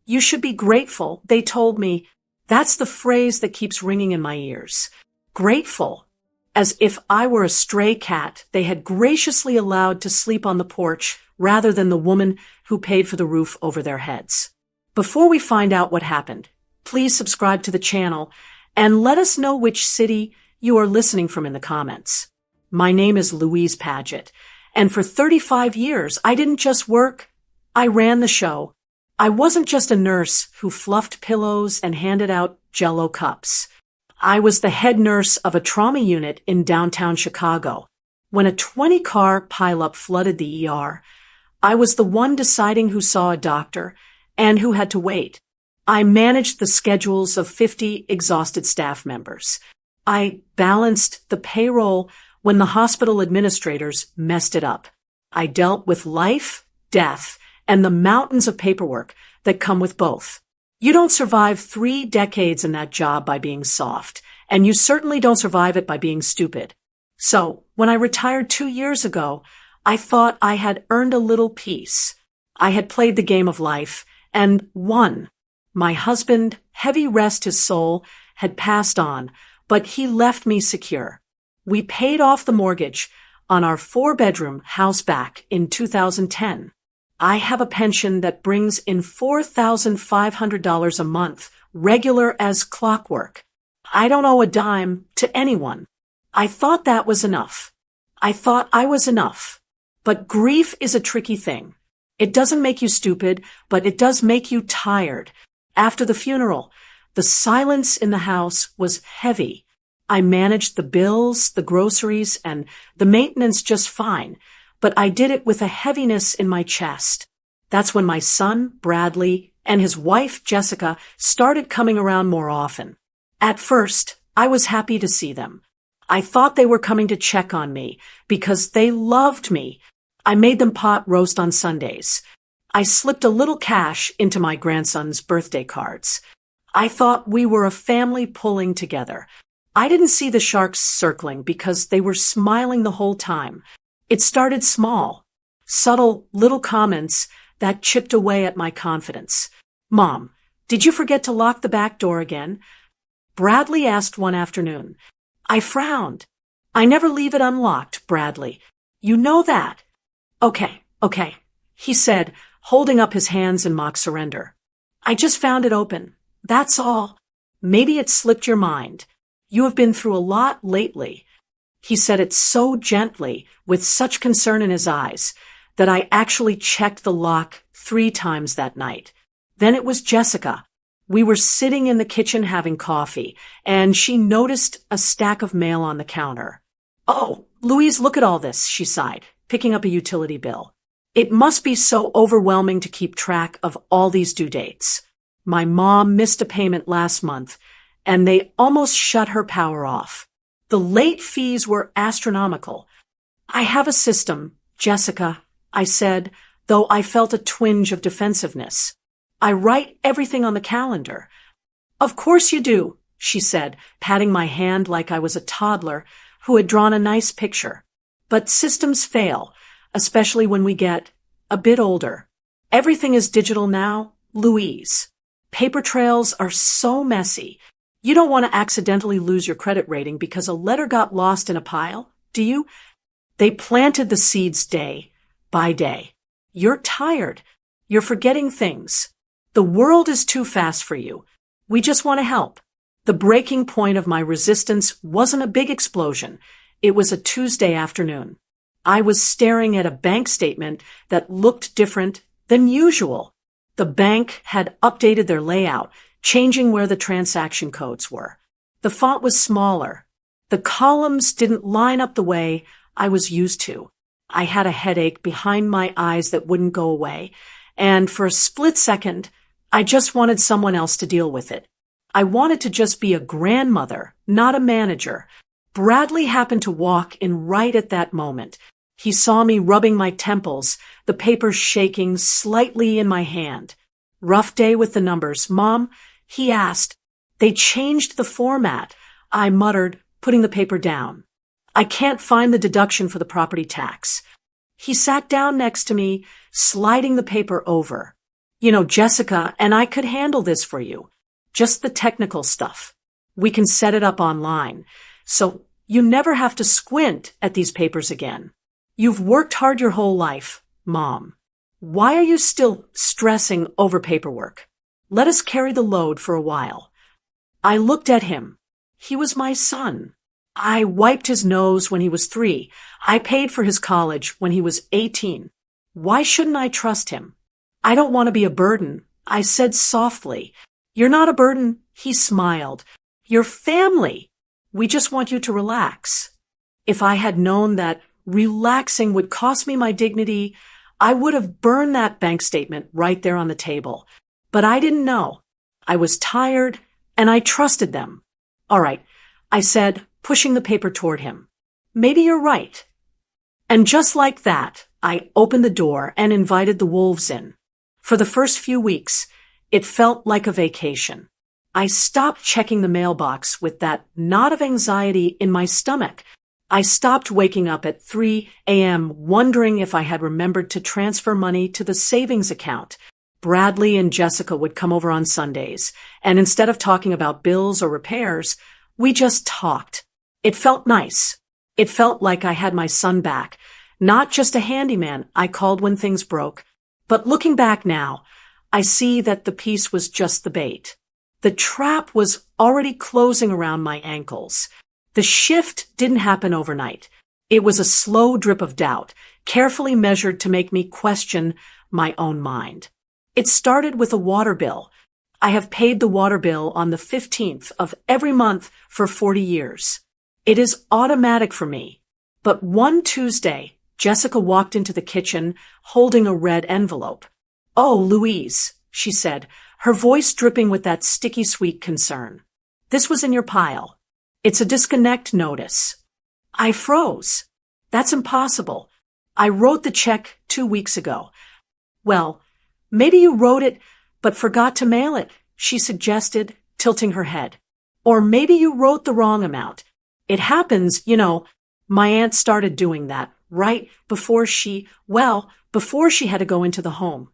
You should be grateful, they told me. That's the phrase that keeps ringing in my ears. Grateful. As if I were a stray cat they had graciously allowed to sleep on the porch rather than the woman who paid for the roof over their heads. Before we find out what happened, please subscribe to the channel and let us know which city you are listening from in the comments. My name is Louise Paget, and for 35 years I didn't just work, I ran the show. I wasn't just a nurse who fluffed pillows and handed out Jell-O cups. I was the head nurse of a trauma unit in downtown Chicago. When a 20-car pileup flooded the ER, I was the one deciding who saw a doctor and who had to wait. I managed the schedules of 50 exhausted staff members. I balanced the payroll when the hospital administrators messed it up. I dealt with life, death, and the mountains of paperwork that come with both. You don't survive 3 decades in that job by being soft, and you certainly don't survive it by being stupid. So, when I retired 2 years ago, I thought I had earned a little peace. I had played the game of life and won. My husband, heavy rest his soul, had passed on, but he left me secure. We paid off the mortgage on our 4-bedroom house back in 2010. I have a pension that brings in $4,500 a month, regular as clockwork. I don't owe a dime to anyone. I thought that was enough. I thought I was enough. But grief is a tricky thing. It doesn't make you stupid, but it does make you tired. After the funeral, the silence in the house was heavy. I managed the bills, the groceries, and the maintenance just fine, but I did it with a heaviness in my chest. That's when my son, Bradley, and his wife, Jessica, started coming around more often. At first, I was happy to see them. I thought they were coming to check on me because they loved me. I made them pot roast on Sundays. I slipped a little cash into my grandson's birthday cards. I thought we were a family pulling together. I didn't see the sharks circling because they were smiling the whole time. It started small, subtle little comments that chipped away at my confidence. "Mom, did you forget to lock the back door again?" Bradley asked one afternoon. I frowned. "I never leave it unlocked, Bradley. You know that." Okay, he said, holding up his hands in mock surrender. "I just found it open. That's all. Maybe it slipped your mind. You have been through a lot lately." He said it so gently, with such concern in his eyes, that I actually checked the lock 3 times that night. Then it was Jessica. We were sitting in the kitchen having coffee, and she noticed a stack of mail on the counter. "Oh, Louise, look at all this," she sighed, picking up a utility bill. "It must be so overwhelming to keep track of all these due dates. My mom missed a payment last month, and they almost shut her power off. The late fees were astronomical. I have a system, Jessica," I said, though I felt a twinge of defensiveness. "I write everything on the calendar." "Of course you do," she said, patting my hand like I was a toddler who had drawn a nice picture. "But systems fail, especially when we get a bit older. Everything is digital now, Louise. Paper trails are so messy. You don't want to accidentally lose your credit rating because a letter got lost in a pile, do you? They planted the seeds day by day. You're tired. You're forgetting things. The world is too fast for you. We just want to help." The breaking point of my resistance wasn't a big explosion. It was a Tuesday afternoon. I was staring at a bank statement that looked different than usual. The bank had updated their layout, changing where the transaction codes were. The font was smaller. The columns didn't line up the way I was used to. I had a headache behind my eyes that wouldn't go away, and for a split second, I just wanted someone else to deal with it. I wanted to just be a grandmother, not a manager. Bradley happened to walk in right at that moment. He saw me rubbing my temples, the paper shaking slightly in my hand. "Rough day with the numbers, Mom?" he asked. "They changed the format," I muttered, putting the paper down. "I can't find the deduction for the property tax." He sat down next to me, sliding the paper over. Jessica and I could handle this for you. Just the technical stuff. We can set it up online. So you never have to squint at these papers again. You've worked hard your whole life, Mom. Why are you still stressing over paperwork? Let us carry the load for a while. I looked at him. He was my son. I wiped his nose when he was 3. I paid for his college when he was 18. Why shouldn't I trust him? I don't want to be a burden, I said softly. You're not a burden, he smiled. You're family. We just want you to relax. If I had known that relaxing would cost me my dignity, I would have burned that bank statement right there on the table. But I didn't know. I was tired, and I trusted them. All right, I said, pushing the paper toward him. Maybe you're right. And just like that, I opened the door and invited the wolves in. For the first few weeks, it felt like a vacation. I stopped checking the mailbox with that knot of anxiety in my stomach. I stopped waking up at 3 a.m. wondering if I had remembered to transfer money to the savings account. Bradley and Jessica would come over on Sundays, and instead of talking about bills or repairs, we just talked. It felt nice. It felt like I had my son back, not just a handyman I called when things broke. But looking back now, I see that the piece was just the bait. The trap was already closing around my ankles. The shift didn't happen overnight. It was a slow drip of doubt, carefully measured to make me question my own mind. It started with a water bill. I have paid the water bill on the 15th of every month for 40 years. It is automatic for me. But one Tuesday, Jessica walked into the kitchen holding a red envelope. "Oh, Louise," she said, her voice dripping with that sticky sweet concern. "This was in your pile. It's a disconnect notice." I froze. That's impossible. I wrote the check 2 weeks ago. "Well, maybe you wrote it but forgot to mail it," she suggested, tilting her head. "Or maybe you wrote the wrong amount. It happens, My aunt started doing that right before she had to go into the home."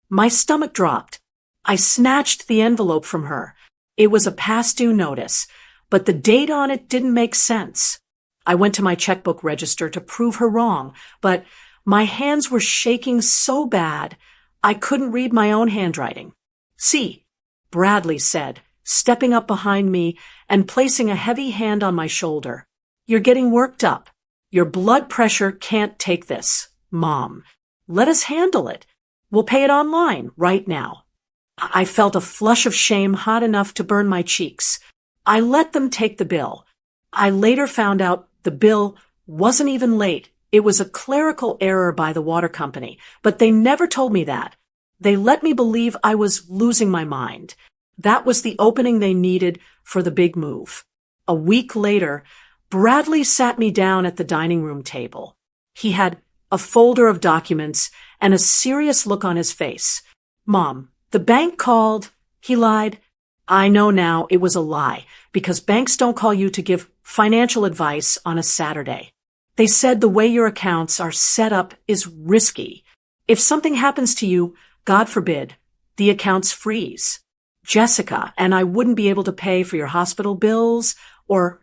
My stomach dropped. I snatched the envelope from her. It was a past due notice, but the date on it didn't make sense. I went to my checkbook register to prove her wrong, but my hands were shaking so bad I couldn't read my own handwriting. "See," Bradley said, stepping up behind me and placing a heavy hand on my shoulder. "You're getting worked up. Your blood pressure can't take this, Mom. Let us handle it. We'll pay it online right now." I felt a flush of shame hot enough to burn my cheeks. I let them take the bill. I later found out the bill wasn't even late. It was a clerical error by the water company, but they never told me that. They let me believe I was losing my mind. That was the opening they needed for the big move. A week later, Bradley sat me down at the dining room table. He had a folder of documents and a serious look on his face. "Mom, the bank called," he lied. I know now it was a lie, because banks don't call you to give financial advice on a Saturday. They said the way your accounts are set up is risky. If something happens to you, God forbid, the accounts freeze. Jessica and I wouldn't be able to pay for your hospital bills or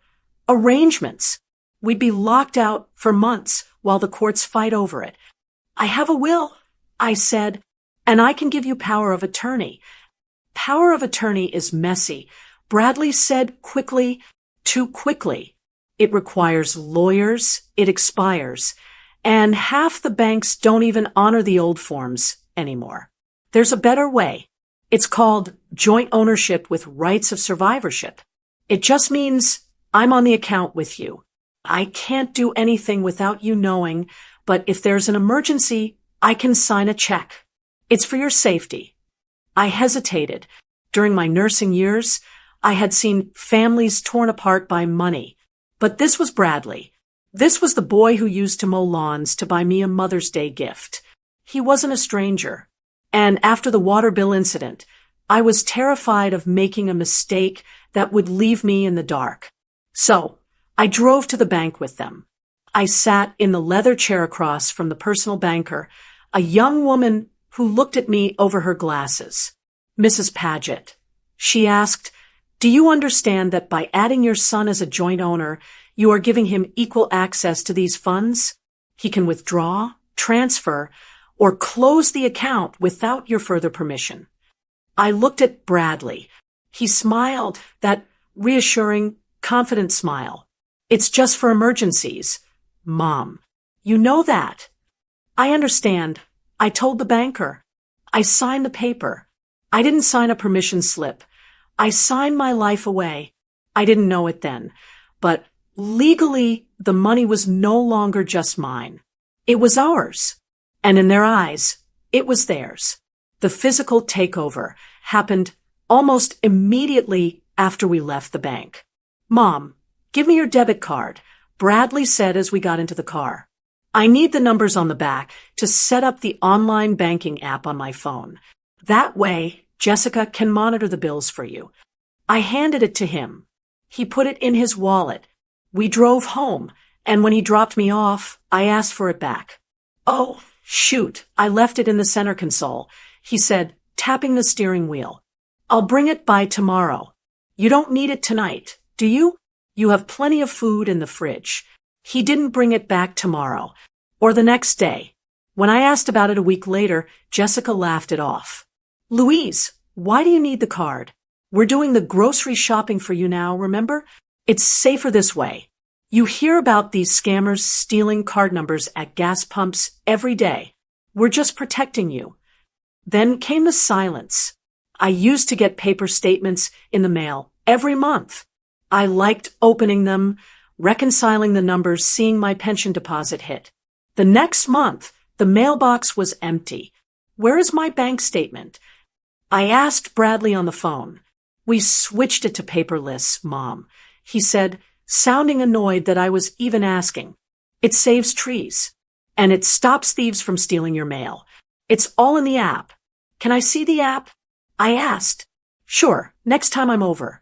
arrangements. We'd be locked out for months while the courts fight over it. "I have a will," I said, "and I can give you power of attorney." "Power of attorney is messy," Bradley said quickly, too quickly. "It requires lawyers, it expires, and half the banks don't even honor the old forms anymore. There's a better way. It's called joint ownership with rights of survivorship. It just means I'm on the account with you. I can't do anything without you knowing, but if there's an emergency, I can sign a check. It's for your safety." I hesitated. During my nursing years, I had seen families torn apart by money. But this was Bradley. This was the boy who used to mow lawns to buy me a Mother's Day gift. He wasn't a stranger. And after the water bill incident, I was terrified of making a mistake that would leave me in the dark. So, I drove to the bank with them. I sat in the leather chair across from the personal banker, a young woman who looked at me over her glasses. Mrs. Paget. She asked, "Do you understand that by adding your son as a joint owner, you are giving him equal access to these funds? He can withdraw, transfer, or close the account without your further permission." I looked at Bradley. He smiled, that reassuring, confident smile. "It's just for emergencies." "Mom, you know that." "I understand. I told the banker. I signed the paper. I didn't sign a permission slip. I signed my life away. I didn't know it then. But legally, the money was no longer just mine. It was ours. And in their eyes, it was theirs." The physical takeover happened almost immediately after we left the bank. "Mom, give me your debit card," Bradley said as we got into the car. "I need the numbers on the back to set up the online banking app on my phone. That way, Jessica can monitor the bills for you." I handed it to him. He put it in his wallet. We drove home, and when he dropped me off, I asked for it back. "Oh, shoot, I left it in the center console," he said, tapping the steering wheel. "I'll bring it by tomorrow. You don't need it tonight, do you? You have plenty of food in the fridge." He didn't bring it back tomorrow, or the next day. When I asked about it a week later, Jessica laughed it off. "Louise, why do you need the card? We're doing the grocery shopping for you now, remember? It's safer this way. You hear about these scammers stealing card numbers at gas pumps every day. We're just protecting you." Then came the silence. I used to get paper statements in the mail every month. I liked opening them, reconciling the numbers, seeing my pension deposit hit. The next month, the mailbox was empty. "Where is my bank statement?" I asked Bradley on the phone. "We switched it to paperless, Mom," he said, sounding annoyed that I was even asking. "It saves trees, and it stops thieves from stealing your mail. It's all in the app. Can I see the app?" I asked. "Sure, next time I'm over."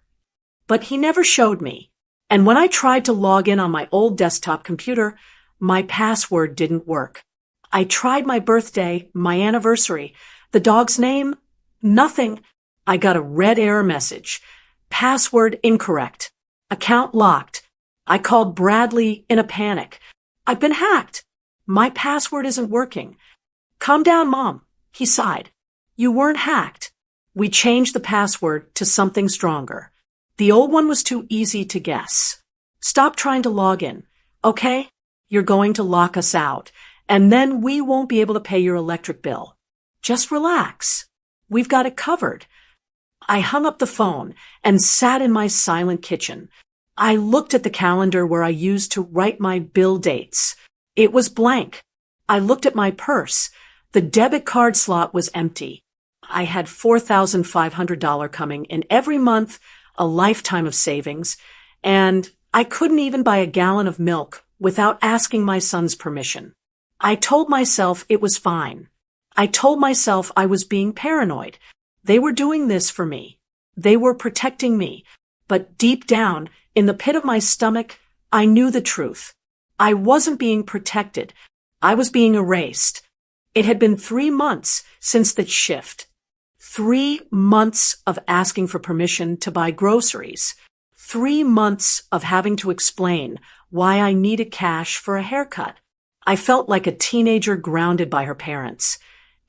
But he never showed me. And when I tried to log in on my old desktop computer, my password didn't work. I tried my birthday, my anniversary, the dog's name, nothing. I got a red error message. "Password incorrect. Account locked." I called Bradley in a panic. "I've been hacked. My password isn't working." "Calm down, Mom," he sighed. "You weren't hacked. We changed the password to something stronger. The old one was too easy to guess. Stop trying to log in, okay? You're going to lock us out, and then we won't be able to pay your electric bill. Just relax. We've got it covered." I hung up the phone and sat in my silent kitchen. I looked at the calendar where I used to write my bill dates. It was blank. I looked at my purse. The debit card slot was empty. I had $4,500 coming in every month, a lifetime of savings, and I couldn't even buy a gallon of milk without asking my son's permission. I told myself it was fine. I told myself I was being paranoid. They were doing this for me. They were protecting me. But deep down, in the pit of my stomach, I knew the truth. I wasn't being protected. I was being erased. It had been 3 months since that shift. 3 months of asking for permission to buy groceries. 3 months of having to explain why I needed cash for a haircut. I felt like a teenager grounded by her parents.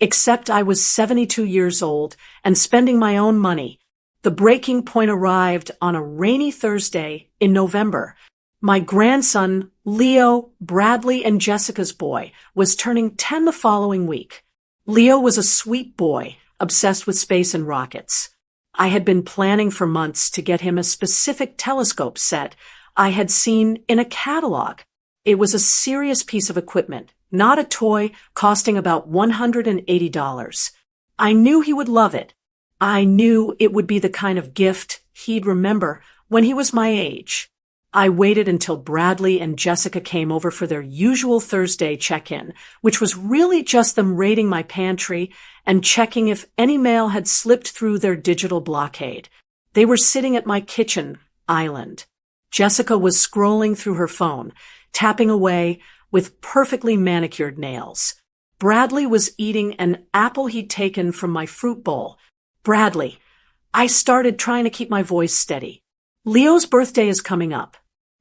Except I was 72 years old and spending my own money. The breaking point arrived on a rainy Thursday in November. My grandson, Leo, Bradley and Jessica's boy, was turning 10 the following week. Leo was a sweet boy, obsessed with space and rockets. I had been planning for months to get him a specific telescope set I had seen in a catalog. It was a serious piece of equipment, not a toy costing about $180. I knew he would love it. I knew it would be the kind of gift he'd remember when he was my age. I waited until Bradley and Jessica came over for their usual Thursday check-in, which was really just them raiding my pantry and checking if any mail had slipped through their digital blockade. They were sitting at my kitchen island. Jessica was scrolling through her phone, tapping away with perfectly manicured nails. Bradley was eating an apple he'd taken from my fruit bowl. Bradley, I started trying to keep my voice steady. Leo's birthday is coming up.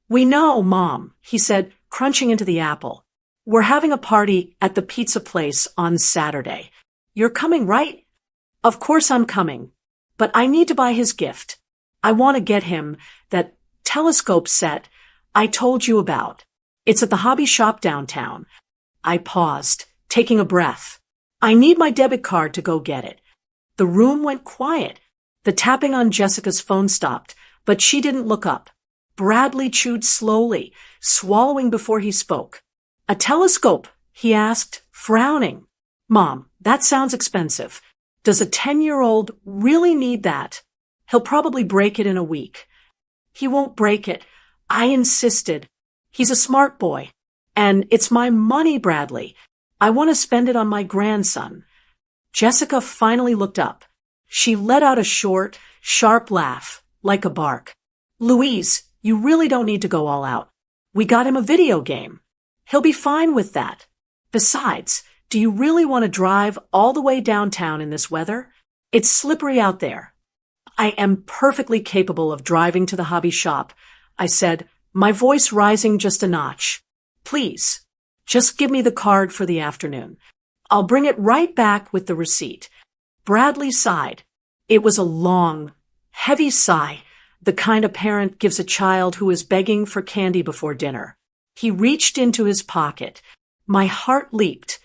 We know, Mom, he said, crunching into the apple. We're having a party at the pizza place on Saturday. You're coming, right? Of course I'm coming. But I need to buy his gift. I want to get him that telescope set I told you about. It's at the hobby shop downtown. I paused, taking a breath. I need my debit card to go get it. The room went quiet. The tapping on Jessica's phone stopped, but she didn't look up. Bradley chewed slowly, swallowing before he spoke. A telescope, he asked, frowning. Mom, that sounds expensive. Does a 10-year-old really need that? He'll probably break it in a week. He won't break it. I insisted. He's a smart boy. And it's my money, Bradley. I want to spend it on my grandson. Jessica finally looked up. She let out a short, sharp laugh, like a bark. Louise, you really don't need to go all out. We got him a video game. He'll be fine with that. Besides, do you really want to drive all the way downtown in this weather? It's slippery out there. I am perfectly capable of driving to the hobby shop, I said, my voice rising just a notch. Please, just give me the card for the afternoon. I'll bring it right back with the receipt. Bradley sighed. It was a long, heavy sigh, the kind a parent gives a child who is begging for candy before dinner. He reached into his pocket. My heart leaped.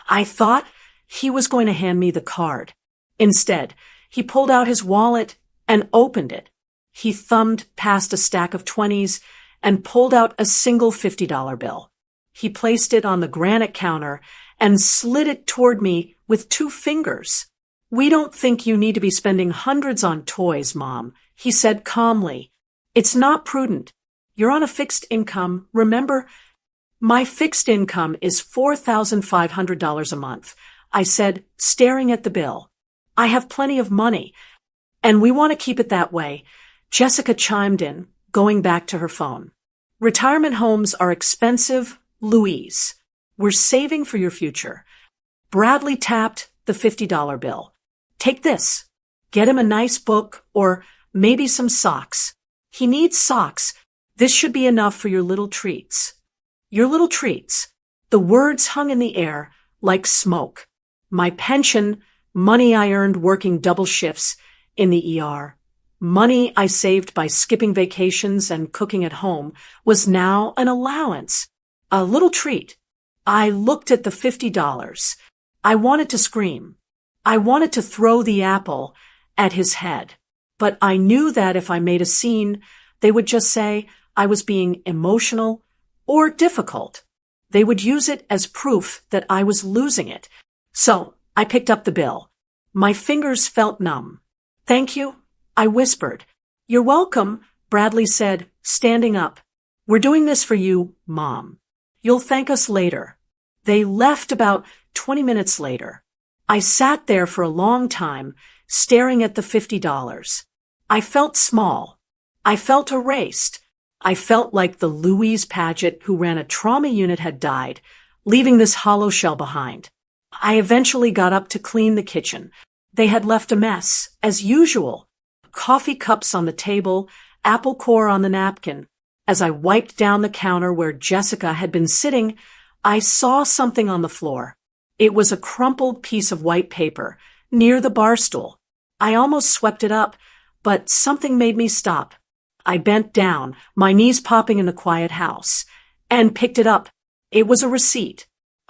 I thought he was going to hand me the card. Instead, he pulled out his wallet and opened it. He thumbed past a stack of 20s and pulled out a single $50 bill. He placed it on the granite counter and slid it toward me with 2 fingers. We don't think you need to be spending hundreds on toys, Mom, he said calmly. It's not prudent. You're on a fixed income, remember? My fixed income is $4,500 a month, I said, staring at the bill. I have plenty of money, and we want to keep it that way. Jessica chimed in, going back to her phone. Retirement homes are expensive, Louise. We're saving for your future. Bradley tapped the $50 bill. Take this. Get him a nice book or maybe some socks. He needs socks. This should be enough for your little treats. Your little treats. The words hung in the air like smoke. My pension, money I earned working double shifts in the ER, money I saved by skipping vacations and cooking at home, was now an allowance, a little treat. I looked at the $50. I wanted to scream. I wanted to throw the apple at his head. But I knew that if I made a scene, they would just say I was being emotional or difficult. They would use it as proof that I was losing it. So I picked up the bill. My fingers felt numb. Thank you, I whispered. You're welcome, Bradley said, standing up. We're doing this for you, Mom. You'll thank us later. They left about 20 minutes later. I sat there for a long time, staring at the $50. I felt small. I felt erased. I felt like the Louise Paget who ran a trauma unit had died, leaving this hollow shell behind. I eventually got up to clean the kitchen. They had left a mess, as usual. Coffee cups on the table, apple core on the napkin. As I wiped down the counter where Jessica had been sitting, I saw something on the floor. It was a crumpled piece of white paper, near the bar stool. I almost swept it up, but something made me stop. I bent down, my knees popping in the quiet house, and picked it up. It was a receipt.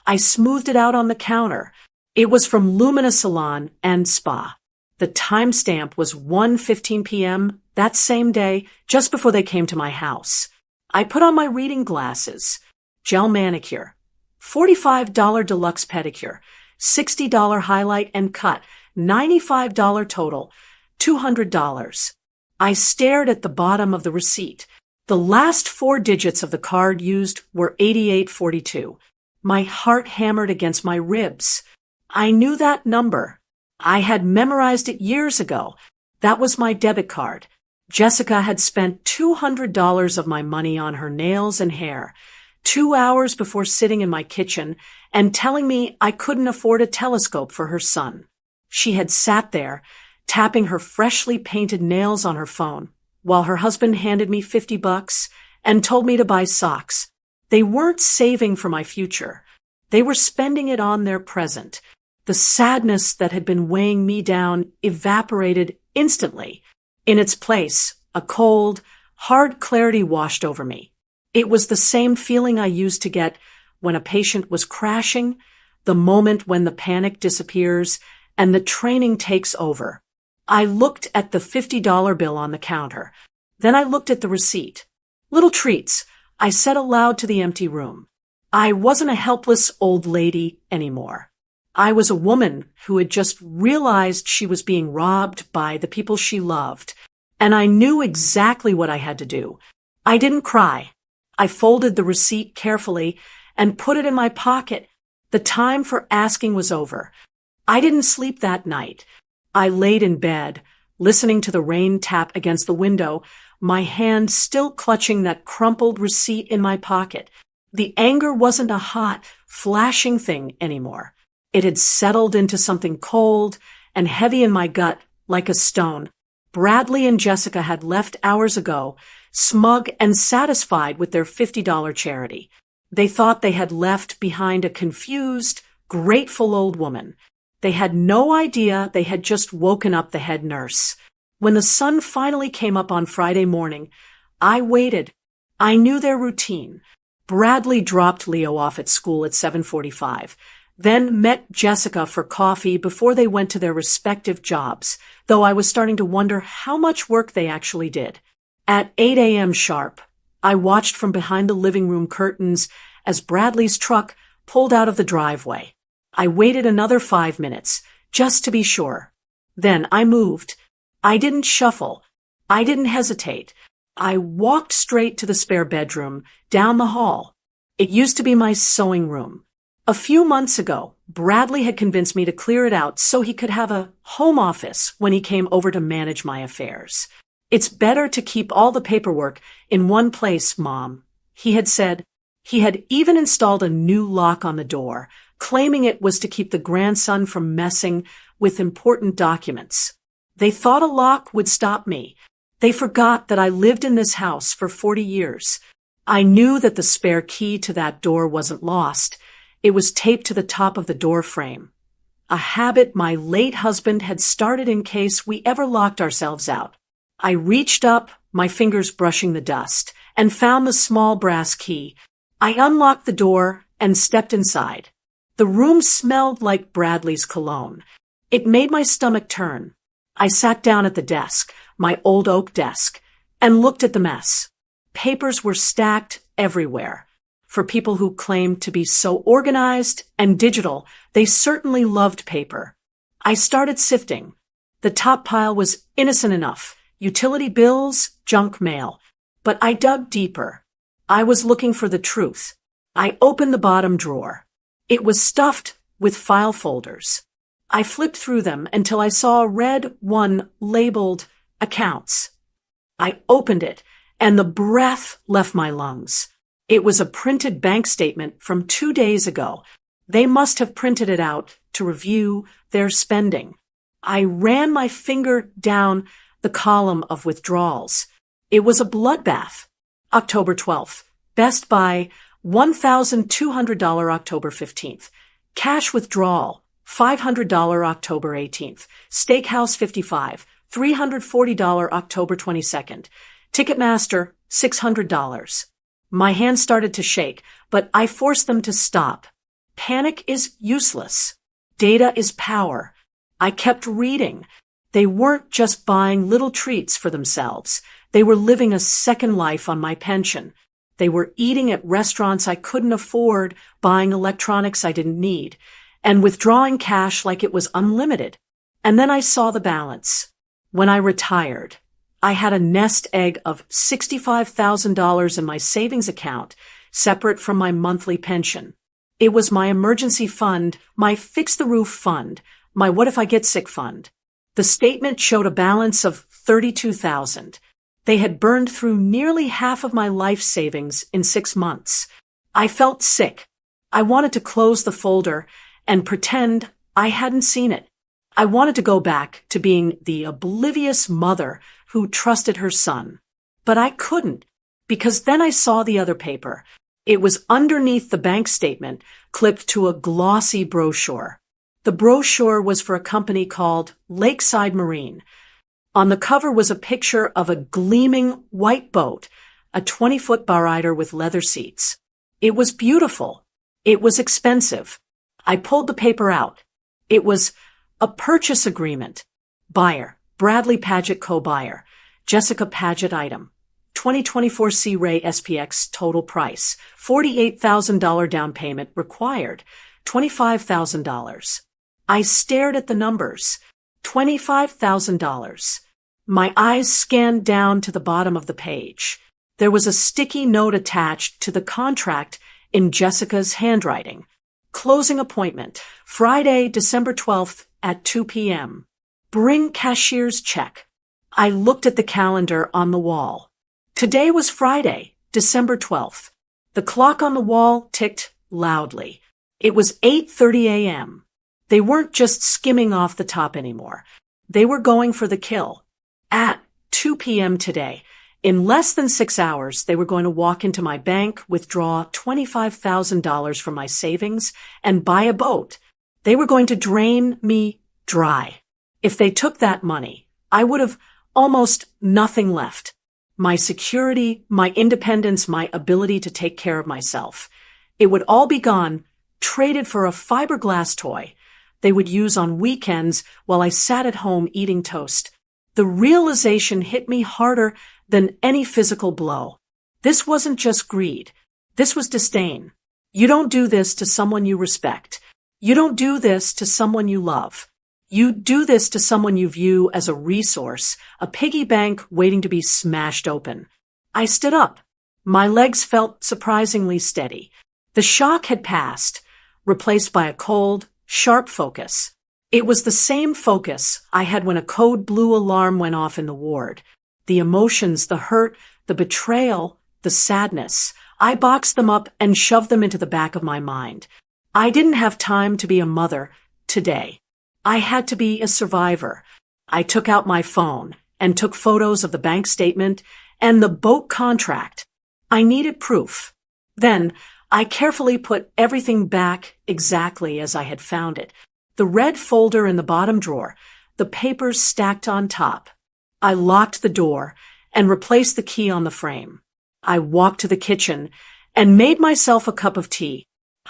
I smoothed it out on the counter. It was from Lumina Salon and Spa. The timestamp was 1:15 p.m. that same day, just before they came to my house. I put on my reading glasses. Gel manicure. $45 deluxe pedicure. $60 highlight and cut. $95 total. $200. I stared at the bottom of the receipt. The last 4 digits of the card used were 8842. My heart hammered against my ribs. I knew that number. I had memorized it years ago. That was my debit card. Jessica had spent $200 of my money on her nails and hair. 2 hours before sitting in my kitchen and telling me I couldn't afford a telescope for her son. She had sat there, tapping her freshly painted nails on her phone, while her husband handed me $50 and told me to buy socks. They weren't saving for my future. They were spending it on their present. The sadness that had been weighing me down evaporated instantly. In its place, a cold, hard clarity washed over me. It was the same feeling I used to get when a patient was crashing, the moment when the panic disappears and the training takes over. I looked at the $50 bill on the counter. Then I looked at the receipt. Little treats, I said aloud to the empty room. I wasn't a helpless old lady anymore. I was a woman who had just realized she was being robbed by the people she loved, and I knew exactly what I had to do. I didn't cry. I folded the receipt carefully and put it in my pocket. The time for asking was over. I didn't sleep that night. I laid in bed, listening to the rain tap against the window, my hand still clutching that crumpled receipt in my pocket. The anger wasn't a hot, flashing thing anymore. It had settled into something cold and heavy in my gut, like a stone. Bradley and Jessica had left hours ago, smug and satisfied with their $50 charity. They thought they had left behind a confused, grateful old woman. They had no idea they had just woken up the head nurse. When the sun finally came up on Friday morning, I waited. I knew their routine. Bradley dropped Leo off at school at 7:45, then met Jessica for coffee before they went to their respective jobs, though I was starting to wonder how much work they actually did. At 8 a.m. sharp, I watched from behind the living room curtains as Bradley's truck pulled out of the driveway. I waited another 5 minutes, just to be sure. Then I moved. I didn't shuffle. I didn't hesitate. I walked straight to the spare bedroom, down the hall. It used to be my sewing room. A few months ago, Bradley had convinced me to clear it out so he could have a home office when he came over to manage my affairs. It's better to keep all the paperwork in one place, Mom, he had said. He had even installed a new lock on the door, claiming it was to keep the grandson from messing with important documents. They thought a lock would stop me. They forgot that I lived in this house for 40 years. I knew that the spare key to that door wasn't lost. It was taped to the top of the door frame. A habit my late husband had started in case we ever locked ourselves out. I reached up, my fingers brushing the dust, and found the small brass key. I unlocked the door and stepped inside. The room smelled like Bradley's cologne. It made my stomach turn. I sat down at the desk, my old oak desk, and looked at the mess. Papers were stacked everywhere. For people who claimed to be so organized and digital, they certainly loved paper. I started sifting. The top pile was innocent enough. Utility bills, junk mail. But I dug deeper. I was looking for the truth. I opened the bottom drawer. It was stuffed with file folders. I flipped through them until I saw a red one labeled Accounts. I opened it, and the breath left my lungs. It was a printed bank statement from 2 days ago. They must have printed it out to review their spending. I ran my finger down the column of withdrawals. It was a bloodbath. October 12th. Best Buy, $1,200 October 15th. Cash withdrawal, $500 October 18th. Steakhouse 55, $340 October 22nd. Ticketmaster, $600. My hands started to shake, but I forced them to stop. Panic is useless. Data is power. I kept reading. They weren't just buying little treats for themselves. They were living a second life on my pension. They were eating at restaurants I couldn't afford, buying electronics I didn't need, and withdrawing cash like it was unlimited. And then I saw the balance. When I retired, I had a nest egg of $65,000 in my savings account, separate from my monthly pension. It was my emergency fund, my fix-the-roof fund, my what-if-I-get-sick fund. The statement showed a balance of $32,000. They had burned through nearly half of my life savings in 6 months. I felt sick. I wanted to close the folder and pretend I hadn't seen it. I wanted to go back to being the oblivious mother who trusted her son. But I couldn't, because then I saw the other paper. It was underneath the bank statement, clipped to a glossy brochure. The brochure was for a company called Lakeside Marine. On the cover was a picture of a gleaming white boat, a 20-foot bar-rider with leather seats. It was beautiful. It was expensive. I pulled the paper out. It was a purchase agreement. Buyer, Bradley Paget co-buyer. Jessica Paget item. 2024 Sea Ray SPX total price. $48,000 down payment required. $25,000. I stared at the numbers. $25,000. My eyes scanned down to the bottom of the page. There was a sticky note attached to the contract in Jessica's handwriting. Closing appointment, Friday, December 12th at 2 p.m. Bring cashier's check. I looked at the calendar on the wall. Today was Friday, December 12th. The clock on the wall ticked loudly. It was 8:30 a.m. They weren't just skimming off the top anymore. They were going for the kill. At 2 p.m. today, in less than 6 hours, they were going to walk into my bank, withdraw $25,000 from my savings, and buy a boat. They were going to drain me dry. If they took that money, I would have almost nothing left. My security, my independence, my ability to take care of myself. It would all be gone, traded for a fiberglass toy they would use on weekends while I sat at home eating toast. The realization hit me harder than any physical blow. This wasn't just greed. This was disdain. You don't do this to someone you respect. You don't do this to someone you love. You do this to someone you view as a resource, a piggy bank waiting to be smashed open. I stood up. My legs felt surprisingly steady. The shock had passed, replaced by a cold, sharp focus. It was the same focus I had when a code blue alarm went off in the ward. The emotions, the hurt, the betrayal, the sadness. I boxed them up and shoved them into the back of my mind. I didn't have time to be a mother today. I had to be a survivor. I took out my phone and took photos of the bank statement and the boat contract. I needed proof. Then I carefully put everything back exactly as I had found it. The red folder in the bottom drawer, the papers stacked on top. I locked the door and replaced the key on the frame. I walked to the kitchen and made myself a cup of tea.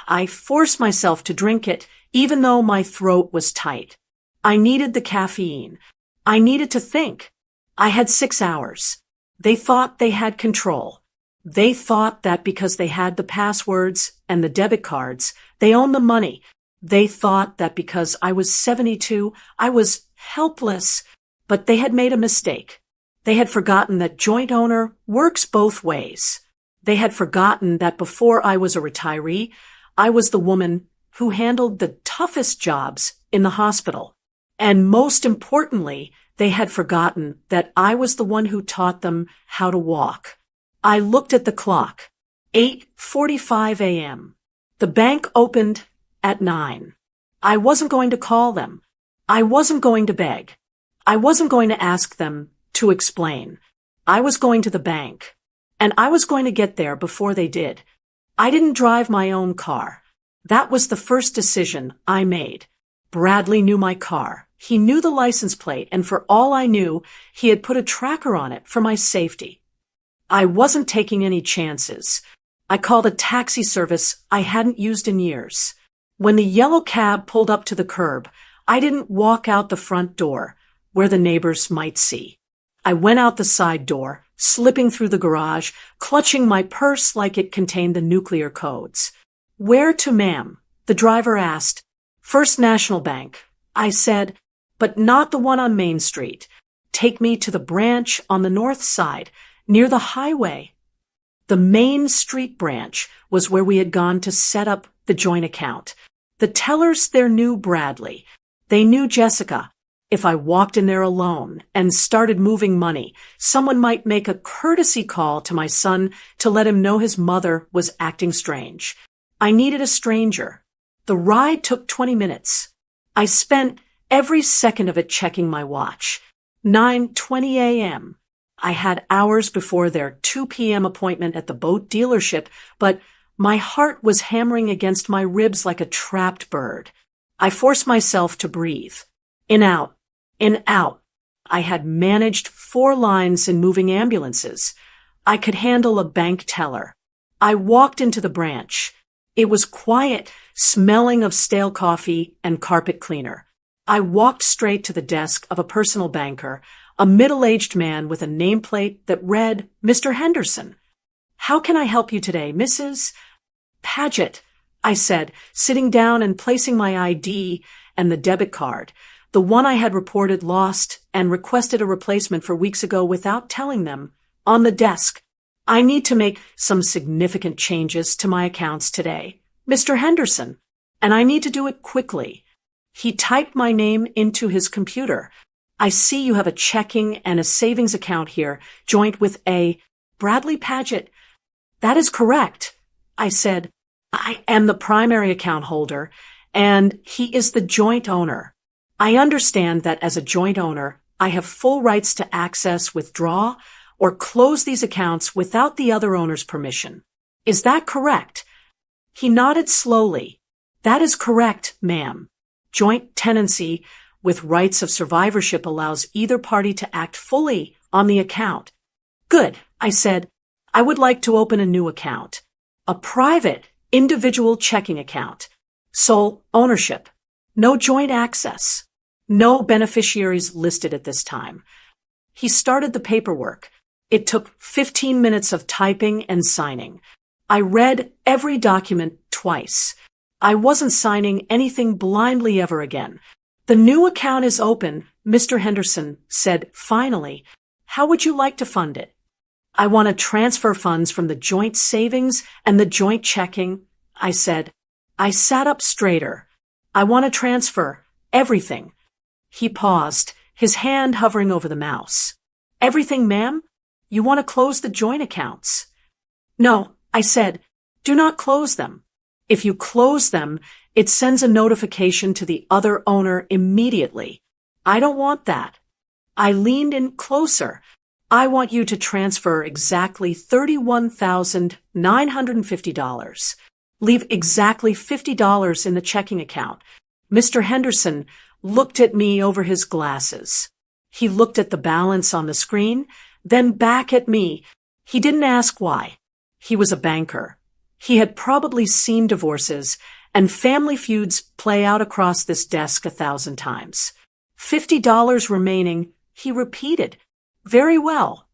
I forced myself to drink it, even though my throat was tight. I needed the caffeine. I needed to think. I had 6 hours. They thought they had control. They thought that because they had the passwords and the debit cards, they owned the money. They thought that because I was 72, I was helpless. But they had made a mistake. They had forgotten that joint owner works both ways. They had forgotten that before I was a retiree, I was the woman who handled the toughest jobs in the hospital. And most importantly, they had forgotten that I was the one who taught them how to walk. I looked at the clock. 8:45 a.m. The bank opened at 9. I wasn't going to call them. I wasn't going to beg. I wasn't going to ask them to explain. I was going to the bank. And I was going to get there before they did. I didn't drive my own car. That was the first decision I made. Bradley knew my car. He knew the license plate, and for all I knew, he had put a tracker on it for my safety. I wasn't taking any chances. I called a taxi service I hadn't used in years. When the yellow cab pulled up to the curb, I didn't walk out the front door, where the neighbors might see. I went out the side door, slipping through the garage, clutching my purse like it contained the nuclear codes. "Where to, ma'am?" the driver asked. "First National Bank," I said, "but not the one on Main Street. Take me to the branch on the north side, near the highway." The Main Street branch was where we had gone to set up the joint account. The tellers there knew Bradley. They knew Jessica. If I walked in there alone and started moving money, someone might make a courtesy call to my son to let him know his mother was acting strange. I needed a stranger. The ride took 20 minutes. I spent every second of it checking my watch. 9:20 a.m. I had hours before their 2 p.m. appointment at the boat dealership, but my heart was hammering against my ribs like a trapped bird. I forced myself to breathe. In, out. In, out. I had managed 4 lines in moving ambulances. I could handle a bank teller. I walked into the branch. It was quiet, smelling of stale coffee and carpet cleaner. I walked straight to the desk of a personal banker, a middle-aged man with a nameplate that read, Mr. Henderson. How can I help you today, Mrs. Paget? I said, sitting down and placing my ID and the debit card, the one I had reported lost and requested a replacement for weeks ago without telling them, on the desk. I need to make some significant changes to my accounts today, Mr. Henderson, and I need to do it quickly. He typed my name into his computer. I see you have a checking and a savings account here, joint with a Bradley Paget. That is correct. I said, I am the primary account holder, and he is the joint owner. I understand that as a joint owner, I have full rights to access, withdraw, or close these accounts without the other owner's permission. Is that correct? He nodded slowly. That is correct, ma'am. Joint tenancy with rights of survivorship allows either party to act fully on the account. Good, I said. I would like to open a new account. A private, individual checking account. Sole ownership. No joint access. No beneficiaries listed at this time. He started the paperwork. It took 15 minutes of typing and signing. I read every document twice. I wasn't signing anything blindly ever again. The new account is open, Mr. Henderson said finally. How would you like to fund it? I want to transfer funds from the joint savings and the joint checking, I said. I sat up straighter. I want to transfer everything. He paused, his hand hovering over the mouse. Everything, ma'am? You want to close the joint accounts? No, I said, do not close them. If you close them, it sends a notification to the other owner immediately. I don't want that. I leaned in closer. I want you to transfer exactly $31,950. Leave exactly $50 in the checking account. Mr. Henderson looked at me over his glasses. He looked at the balance on the screen, then back at me. He didn't ask why. He was a banker. He had probably seen divorces and family feuds play out across this desk 1,000 times. $50 remaining, he repeated. Very well.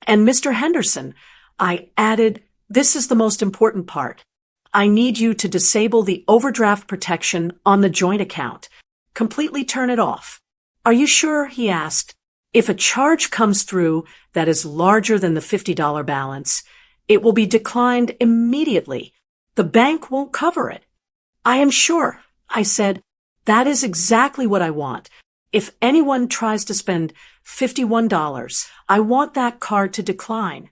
And Mr. Henderson, I added, this is the most important part. I need you to disable the overdraft protection on the joint account. Completely turn it off. Are you sure? He asked. If a charge comes through that is larger than the $50 balance, it will be declined immediately. The bank won't cover it. I am sure, I said. That is exactly what I want. If anyone tries to spend $51, I want that card to decline.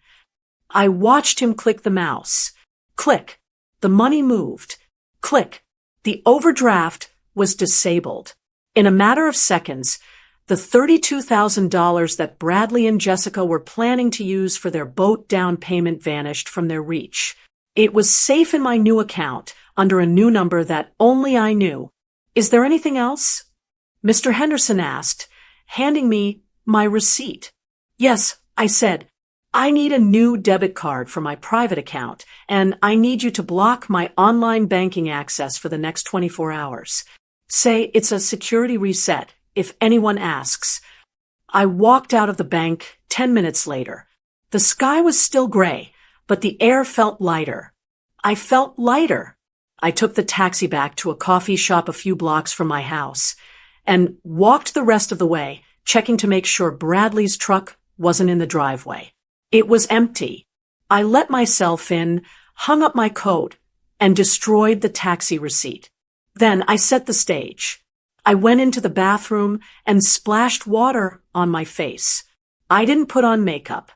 I watched him click the mouse. Click. The money moved. Click. The overdraft was disabled. In a matter of seconds, the $32,000 that Bradley and Jessica were planning to use for their boat down payment vanished from their reach. It was safe in my new account, under a new number that only I knew. Is there anything else? Mr. Henderson asked, handing me my receipt. Yes, I said. I need a new debit card for my private account, and I need you to block my online banking access for the next 24 hours. Say it's a security reset. If anyone asks. I walked out of the bank 10 minutes later. The sky was still gray, but the air felt lighter. I felt lighter. I took the taxi back to a coffee shop a few blocks from my house and walked the rest of the way, checking to make sure Bradley's truck wasn't in the driveway. It was empty. I let myself in, hung up my coat, and destroyed the taxi receipt. Then I set the stage. I went into the bathroom and splashed water on my face. I didn't put on makeup.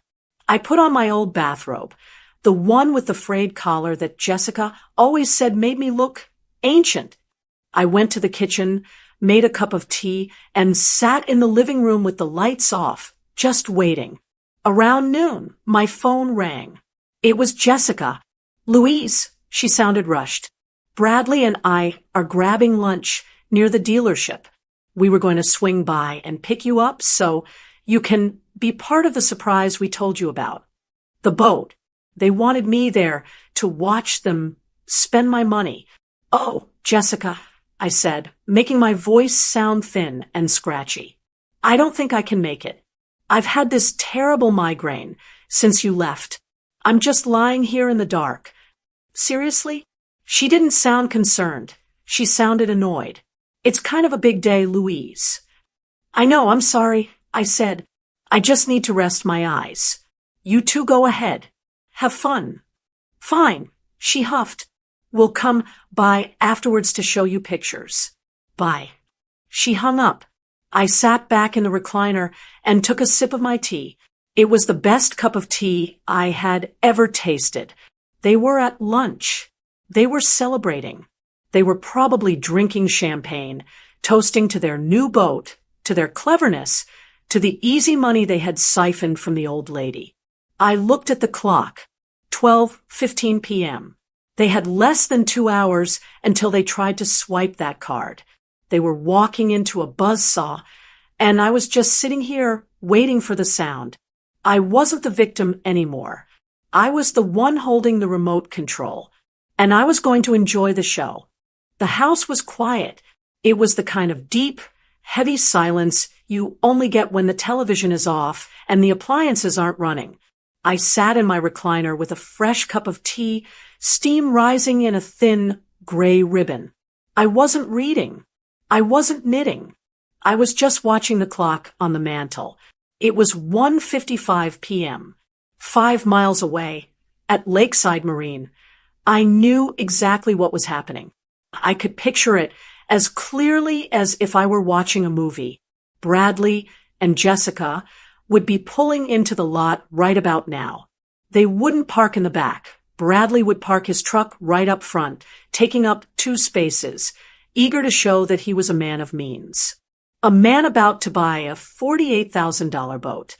I put on my old bathrobe, The one with the frayed collar that Jessica always said made me look ancient. I went to the kitchen, made a cup of tea, and sat in the living room with the lights off, just waiting. Around noon, my phone rang. It was Jessica. "Louise," she sounded rushed. "Bradley and I are grabbing lunch near the dealership. We were going to swing by and pick you up so you can be part of the surprise we told you about. The boat. They wanted me there to watch them spend my money." "Oh, Jessica," I said, making my voice sound thin and scratchy. "I don't think I can make it. I've had this terrible migraine since you left. I'm just lying here in the dark." "Seriously?" She didn't sound concerned. She sounded annoyed. "It's kind of a big day, Louise." "I know, I'm sorry," I said. "I just need to rest my eyes. You two go ahead. Have fun." "Fine," she huffed. "We'll come by afterwards to show you pictures. Bye." She hung up. I sat back in the recliner and took a sip of my tea. It was the best cup of tea I had ever tasted. They were at lunch. They were celebrating. They were probably drinking champagne, toasting to their new boat, to their cleverness, to the easy money they had siphoned from the old lady. I looked at the clock. 12:15 p.m. They had less than 2 hours until they tried to swipe that card. They were walking into a buzzsaw, and I was just sitting here waiting for the sound. I wasn't the victim anymore. I was the one holding the remote control, and I was going to enjoy the show. The house was quiet. It was the kind of deep, heavy silence you only get when the television is off and the appliances aren't running. I sat in my recliner with a fresh cup of tea, steam rising in a thin, gray ribbon. I wasn't reading. I wasn't knitting. I was just watching the clock on the mantel. It was 1:55 p.m. 5 miles away, at Lakeside Marine. I knew exactly what was happening. I could picture it as clearly as if I were watching a movie. Bradley and Jessica would be pulling into the lot right about now. They wouldn't park in the back. Bradley would park his truck right up front, taking up 2 spaces, eager to show that he was a man of means. A man about to buy a $48,000 boat.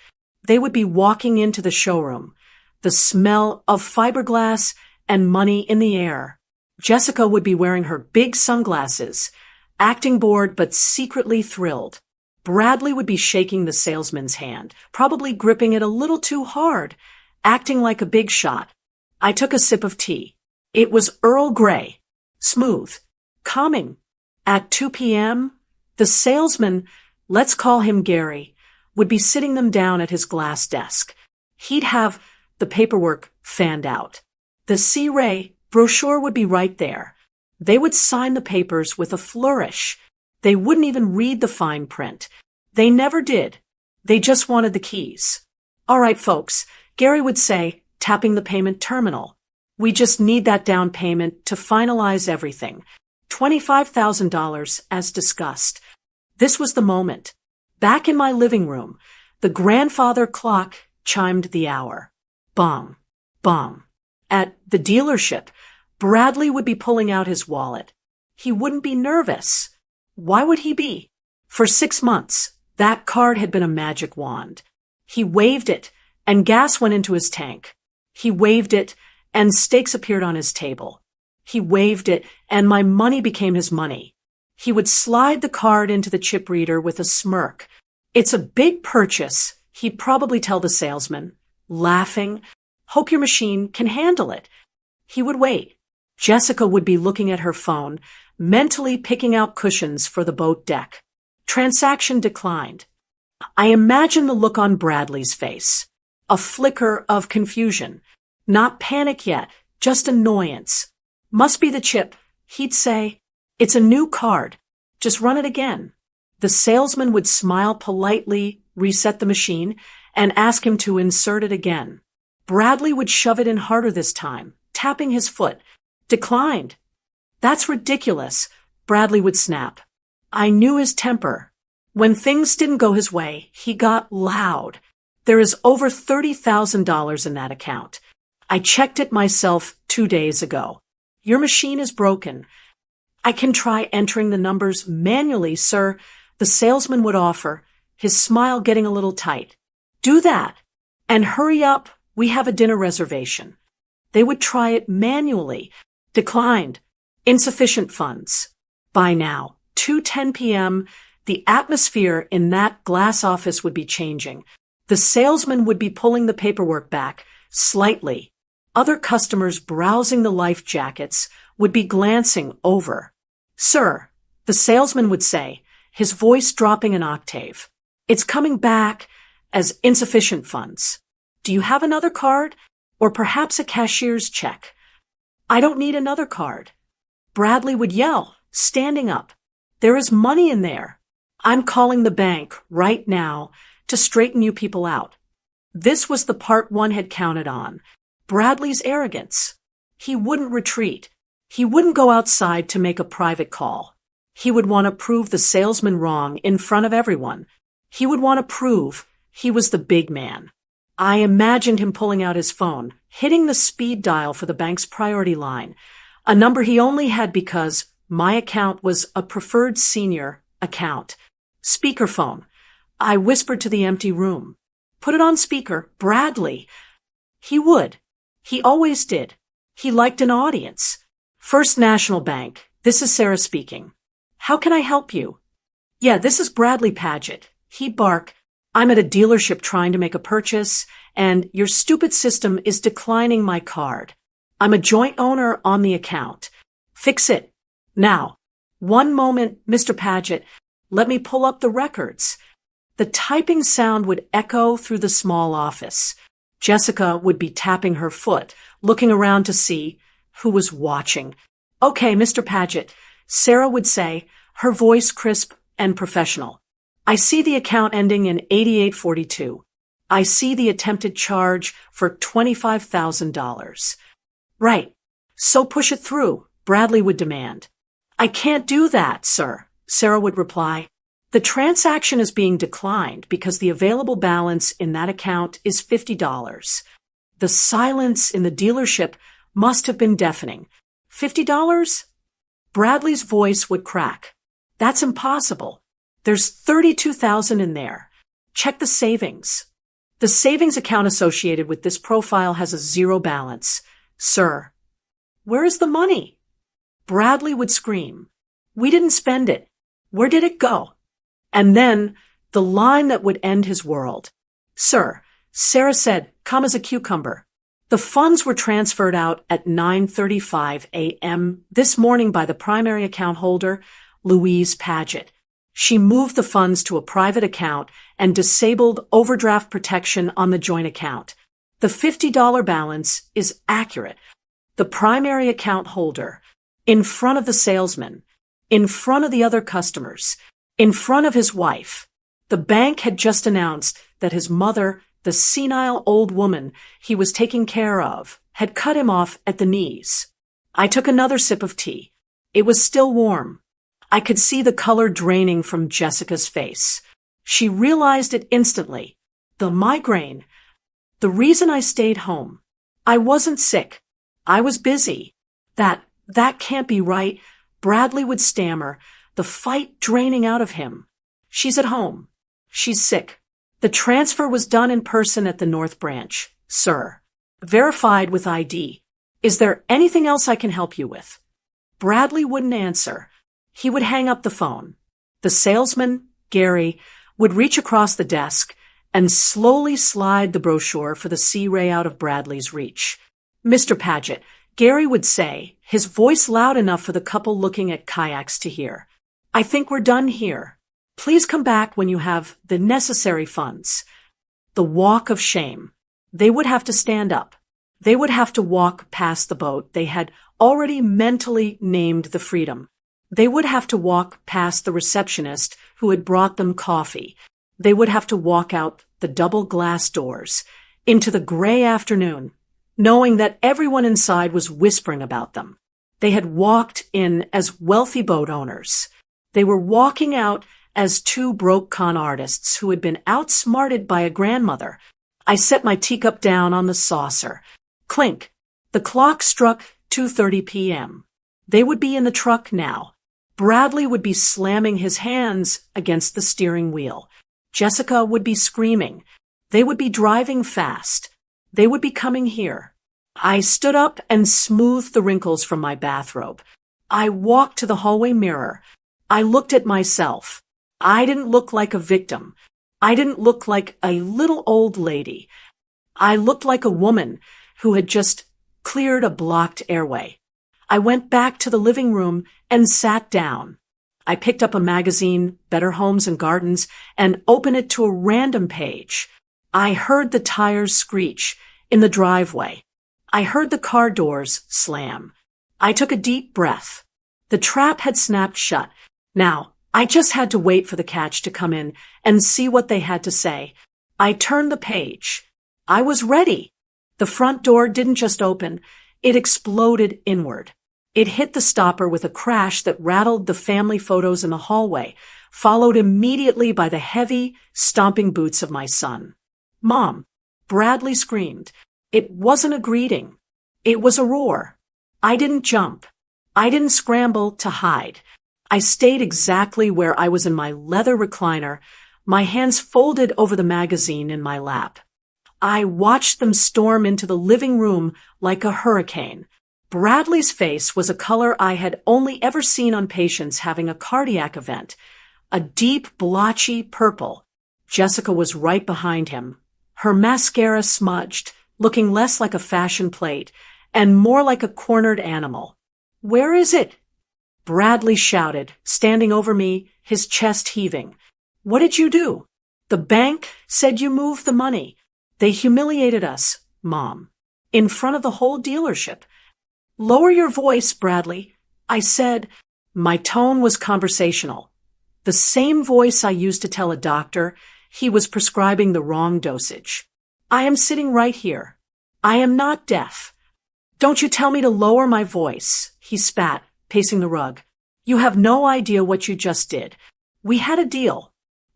They would be walking into the showroom, the smell of fiberglass and money in the air. Jessica would be wearing her big sunglasses, acting bored but secretly thrilled. Bradley would be shaking the salesman's hand, probably gripping it a little too hard, acting like a big shot. I took a sip of tea. It was Earl Grey, smooth, calming. At 2 p.m., the salesman, let's call him Gary, would be sitting them down at his glass desk. He'd have the paperwork fanned out. The Sea Ray brochure would be right there. They would sign the papers with a flourish. They wouldn't even read the fine print. They never did. They just wanted the keys. "All right, folks," Gary would say, tapping the payment terminal. "We just need that down payment to finalize everything. $25,000 as discussed." This was the moment. Back in my living room, the grandfather clock chimed the hour. Bong, bong. At the dealership, Bradley would be pulling out his wallet. He wouldn't be nervous. Why would he be? For 6 months, that card had been a magic wand. He waved it, and gas went into his tank. He waved it, and steaks appeared on his table. He waved it, and my money became his money. He would slide the card into the chip reader with a smirk. "It's a big purchase," he'd probably tell the salesman, laughing. "Hope your machine can handle it." He would wait. Jessica would be looking at her phone, mentally picking out cushions for the boat deck. Transaction declined. I imagined the look on Bradley's face. A flicker of confusion. Not panic yet, just annoyance. "Must be the chip," he'd say. "It's a new card. Just run it again." The salesman would smile politely, reset the machine, and ask him to insert it again. Bradley would shove it in harder this time, tapping his foot. "Declined." "That's ridiculous," Bradley would snap. I knew his temper. When things didn't go his way, he got loud. "There is over $30,000 in that account. I checked it myself 2 days ago. Your machine is broken. I can try entering the numbers manually, sir, the salesman would offer, his smile getting a little tight. Do that. And hurry up, we have a dinner reservation. They would try it manually. Declined. Insufficient funds. By now, 2:10 p.m., the atmosphere in that glass office would be changing. The salesman would be pulling the paperwork back, slightly. Other customers browsing the life jackets would be glancing over. Sir, the salesman would say, his voice dropping an octave. It's coming back as insufficient funds. Do you have another card? Or perhaps a cashier's check? I don't need another card. Bradley would yell, standing up. There is money in there. I'm calling the bank right now to straighten you people out. This was the part one had counted on. Bradley's arrogance. He wouldn't retreat. He wouldn't go outside to make a private call. He would want to prove the salesman wrong in front of everyone. He would want to prove he was the big man. I imagined him pulling out his phone, hitting the speed dial for the bank's priority line, a number he only had because my account was a preferred senior account. Speakerphone. I whispered to the empty room. Put it on speaker, Bradley. He would. He always did. He liked an audience. First National Bank. This is Sarah speaking. How can I help you? Yeah, this is Bradley Paget. He'd bark. I'm at a dealership trying to make a purchase, and your stupid system is declining my card. I'm a joint owner on the account. Fix it. Now. One moment, Mr. Paget. Let me pull up the records. The typing sound would echo through the small office. Jessica would be tapping her foot, looking around to see who was watching. Okay, Mr. Paget, Sarah would say, her voice crisp and professional. I see the account ending in 8842. I see the attempted charge for $25,000. Right. So push it through, Bradley would demand. I can't do that, sir, Sarah would reply. The transaction is being declined because the available balance in that account is $50. The silence in the dealership must have been deafening. $50? Bradley's voice would crack. That's impossible. There's $32,000 in there. Check the savings. The savings account associated with this profile has a zero balance. Sir, where is the money? Bradley would scream. We didn't spend it. Where did it go? And then the line that would end his world. Sir, Sarah said, calm as a cucumber. The funds were transferred out at 9:35 a.m. this morning by the primary account holder, Louise Paget. She moved the funds to a private account and disabled overdraft protection on the joint account. The $50 balance is accurate. The primary account holder, in front of the salesman, in front of the other customers, in front of his wife. The bank had just announced that his mother, the senile old woman he was taking care of, had cut him off at the knees. I took another sip of tea. It was still warm. I could see the color draining from Jessica's face. She realized it instantly. The migraine. The reason I stayed home. I wasn't sick. I was busy. That can't be right. Bradley would stammer, the fight draining out of him. She's at home. She's sick. The transfer was done in person at the North Branch, sir. Verified with ID. Is there anything else I can help you with? Bradley wouldn't answer. He would hang up the phone. The salesman, Gary, would reach across the desk and slowly slide the brochure for the C-ray out of Bradley's reach. Mr. Paget, Gary would say, his voice loud enough for the couple looking at kayaks to hear. I think we're done here. Please come back when you have the necessary funds. The walk of shame. They would have to stand up. They would have to walk past the boat they had already mentally named the Freedom. They would have to walk past the receptionist who had brought them coffee. They would have to walk out the double glass doors into the gray afternoon, knowing that everyone inside was whispering about them. They had walked in as wealthy boat owners. They were walking out as two broke con artists who had been outsmarted by a grandmother. I set my teacup down on the saucer. Clink. The clock struck 2:30 p.m. They would be in the truck now. Bradley would be slamming his hands against the steering wheel. Jessica would be screaming. They would be driving fast. They would be coming here. I stood up and smoothed the wrinkles from my bathrobe. I walked to the hallway mirror. I looked at myself. I didn't look like a victim. I didn't look like a little old lady. I looked like a woman who had just cleared a blocked airway. I went back to the living room and sat down. I picked up a magazine, Better Homes and Gardens, and opened it to a random page. I heard the tires screech in the driveway. I heard the car doors slam. I took a deep breath. The trap had snapped shut. Now, I just had to wait for the catch to come in and see what they had to say. I turned the page. I was ready. The front door didn't just open, it exploded inward. It hit the stopper with a crash that rattled the family photos in the hallway, followed immediately by the heavy, stomping boots of my son. "Mom!" Bradley screamed. It wasn't a greeting. It was a roar. I didn't jump. I didn't scramble to hide. I stayed exactly where I was in my leather recliner, my hands folded over the magazine in my lap. I watched them storm into the living room like a hurricane. Bradley's face was a color I had only ever seen on patients having a cardiac event, a deep, blotchy purple. Jessica was right behind him, her mascara smudged, looking less like a fashion plate and more like a cornered animal. "Where is it?" Bradley shouted, standing over me, his chest heaving. "What did you do?" "The bank said you moved the money. They humiliated us, Mom, in front of the whole dealership." "Lower your voice, Bradley," I said. My tone was conversational. The same voice I used to tell a doctor he was prescribing the wrong dosage. "I am sitting right here. I am not deaf." "Don't you tell me to lower my voice," he spat, pacing the rug. "You have no idea what you just did. We had a deal.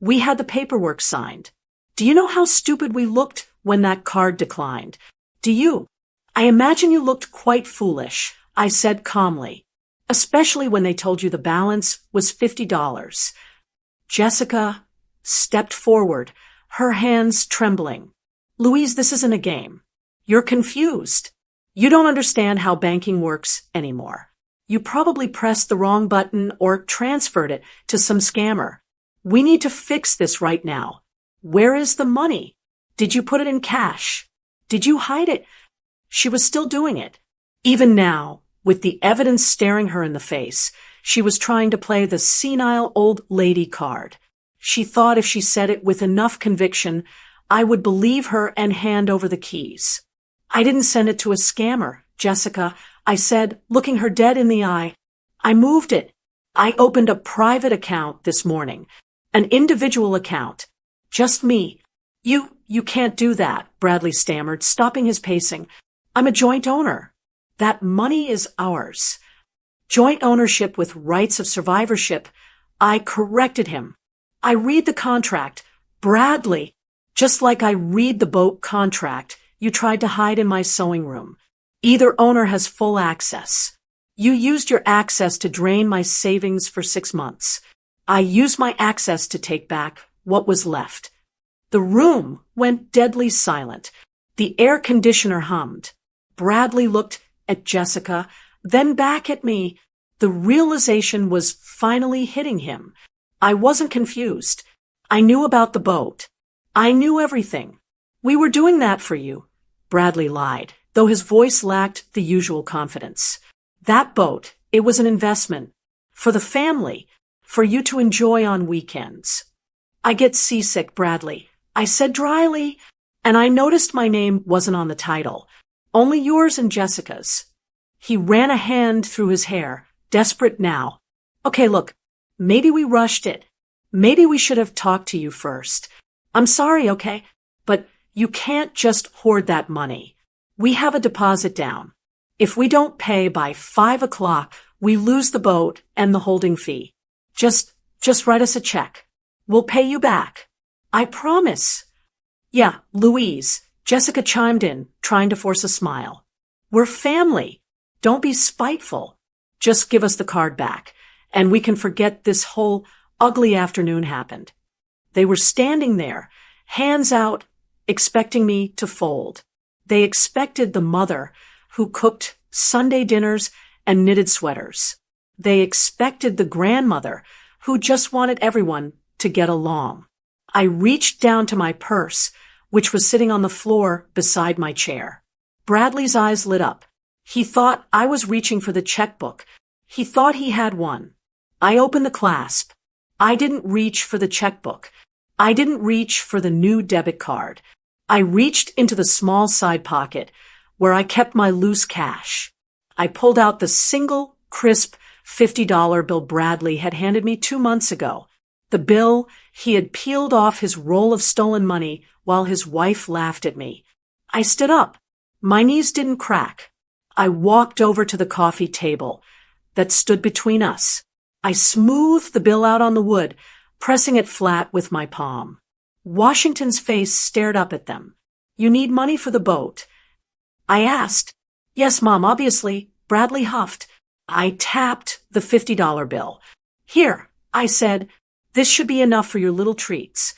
We had the paperwork signed. Do you know how stupid we looked when that card declined? Do you? I imagine you looked quite foolish," I said calmly, "especially when they told you the balance was $50. Jessica stepped forward, her hands trembling. "Louise, this isn't a game. You're confused. You don't understand how banking works anymore. You probably pressed the wrong button or transferred it to some scammer. We need to fix this right now. Where is the money? Did you put it in cash? Did you hide it?" She was still doing it. Even now, with the evidence staring her in the face, she was trying to play the senile old lady card. She thought if she said it with enough conviction, I would believe her and hand over the keys. "I didn't send it to a scammer, Jessica," I said, looking her dead in the eye. "I moved it. I opened a private account this morning, an individual account. Just me." You can't do that," Bradley stammered, stopping his pacing. "I'm a joint owner. That money is ours. Joint ownership with rights of survivorship." I corrected him. "I read the contract. Bradley, just like I read the boat contract you tried to hide in my sewing room. Either owner has full access. You used your access to drain my savings for 6 months. I used my access to take back what was left." The room went deadly silent. The air conditioner hummed. Bradley looked at Jessica, then back at me. The realization was finally hitting him. I wasn't confused. I knew about the boat. I knew everything. "We were doing that for you," Bradley lied, though his voice lacked the usual confidence. "That boat, it was an investment. For the family, for you to enjoy on weekends." "I get seasick, Bradley," I said dryly, "and I noticed my name wasn't on the title. Only yours and Jessica's." He ran a hand through his hair, desperate now. "Okay, look, maybe we rushed it. Maybe we should have talked to you first. I'm sorry, okay? But you can't just hoard that money. We have a deposit down. If we don't pay by 5 o'clock, we lose the boat and the holding fee. Just write us a check. We'll pay you back. I promise." "Yeah, Louise," Jessica chimed in, trying to force a smile. We're family. Don't be spiteful. Just give us the card back, and we can forget this whole ugly afternoon happened. They were standing there, hands out, expecting me to fold. They expected the mother who cooked Sunday dinners and knitted sweaters. They expected the grandmother who just wanted everyone to get along. I reached down to my purse, which was sitting on the floor beside my chair. Bradley's eyes lit up. He thought I was reaching for the checkbook. He thought he had one. I opened the clasp. I didn't reach for the checkbook. I didn't reach for the new debit card. I reached into the small side pocket where I kept my loose cash. I pulled out the single, crisp $50 bill Bradley had handed me 2 months ago. The bill he had peeled off his roll of stolen money while his wife laughed at me. I stood up. My knees didn't crack. I walked over to the coffee table that stood between us. I smoothed the bill out on the wood, pressing it flat with my palm. Washington's face stared up at them. You need money for the boat? I asked. Yes, Mom, obviously. Bradley huffed. I tapped the $50 bill. Here, I said, this should be enough for your little treats.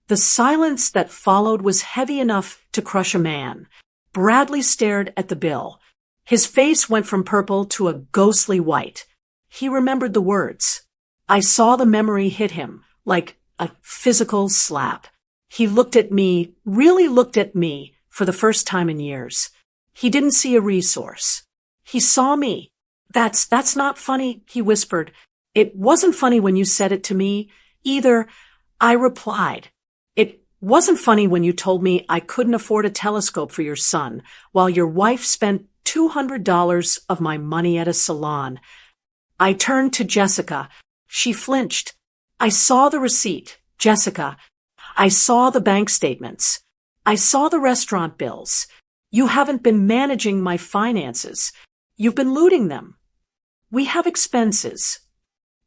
The silence that followed was heavy enough to crush a man. Bradley stared at the bill. His face went from purple to a ghostly white. He remembered the words. I saw the memory hit him like a physical slap. He looked at me, really looked at me for the first time in years. He didn't see a resource. He saw me. That's not funny, he whispered. It wasn't funny when you said it to me, either. I replied. It wasn't funny when you told me I couldn't afford a telescope for your son, while your wife spent $200 of my money at a salon. I turned to Jessica. She flinched. I saw the receipt, Jessica. I saw the bank statements. I saw the restaurant bills. You haven't been managing my finances. You've been looting them. We have expenses.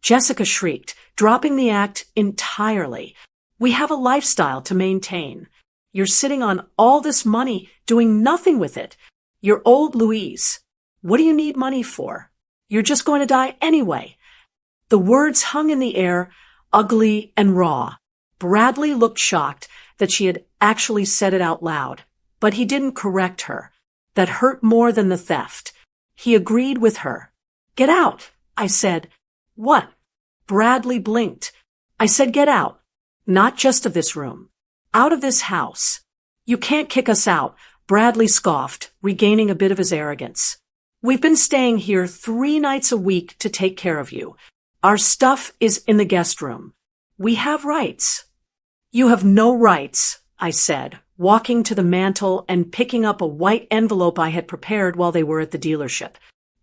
Jessica shrieked, dropping the act entirely. We have a lifestyle to maintain. You're sitting on all this money, doing nothing with it. You're old Louise. What do you need money for? You're just going to die anyway. The words hung in the air, ugly and raw. Bradley looked shocked that she had actually said it out loud, but he didn't correct her. That hurt more than the theft. He agreed with her. Get out, I said. What? Bradley blinked. I said get out. Not just of this room. Out of this house. You can't kick us out, Bradley scoffed, regaining a bit of his arrogance. We've been staying here 3 nights a week to take care of you. Our stuff is in the guest room. We have rights. You have no rights, I said, walking to the mantel and picking up a white envelope I had prepared while they were at the dealership.